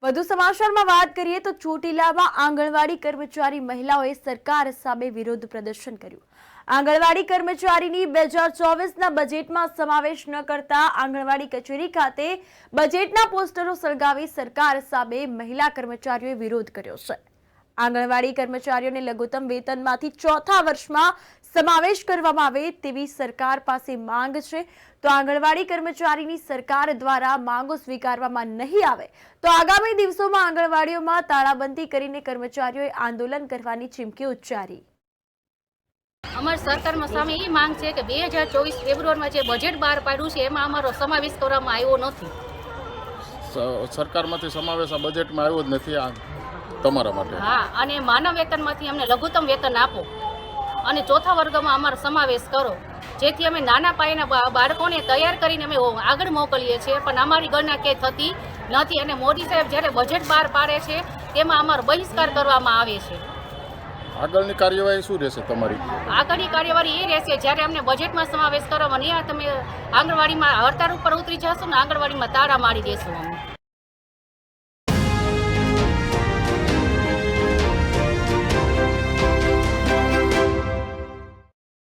વધુ સમાચારમાં વાત કરીએ તો ચોટીલામાં આંગણવાડી કર્મચારી મહિલાઓએ સરકાર સામે વિરોધ પ્રદર્શન કર્યું। આંગણવાડી કર્મચારીની 2024ના બજેટમાં સમાવેશ ન કરતા આંગણવાડી કચેરી ખાતે બજેટના પોસ્ટરો સળગાવી સરકાર સામે મહિલા કર્મચારીઓએ વિરોધ કર્યો છે। આંગણવાડી કર્મચારીઓને લઘુત્તમ વેતનમાંથી ચોથા વર્ષમાં સમાવેશ કરવામાં આવે તેવી સરકાર પાસે માંગ છે। તો આંગણવાડી કર્મચારીની સરકાર દ્વારા માંગો સ્વીકારવામાં નહીં આવે તો આગામી દિવસોમાં આંગણવાડીઓમાં તાળાબંધી કરીને કર્મચારીઓએ આંદોલન કરવાની ચીમકી ઉચ્ચારી। અમારી સરકારમાં સામે એ માંગ છે કે 2024 ફેબ્રુઆરીમાં જે બજેટ બહાર પાડ્યું છે એમાં અમારો સમાવેશ કરવામાં આવ્યો નથી। સરકારમાંથી સમાવેશ આ બજેટમાં આવ્યો જ નથી આ તમારા માટે। હા, અને માનવ વેતનમાંથી અમને લઘુત્તમ વેતન આપો અને ચોથા વર્ગમાં અમારો સમાવેશ કરો, જેથી અમે નાના પાયાના બાળકોને તૈયાર કરીને અમે આગળ મોકલીએ છીએ, પણ અમારી ગણના ક્યાંય થતી નથી। અને મોદી સાહેબ જ્યારે બજેટ બહાર પાડે છે તેમાં અમારો બહિષ્કાર કરવામાં આવે છે। આગળની કાર્યવાહી શું રહેશે તમારી? આગળની કાર્યવાહી એ રહેશે જ્યારે અમને બજેટમાં સમાવેશ કરવામાં નહીં આવે તમે આંગણવાડીમાં હડતાળ ઉપર ઉતરી જશો ને આંગણવાડીમાં તાળા મારી દેશો અમે।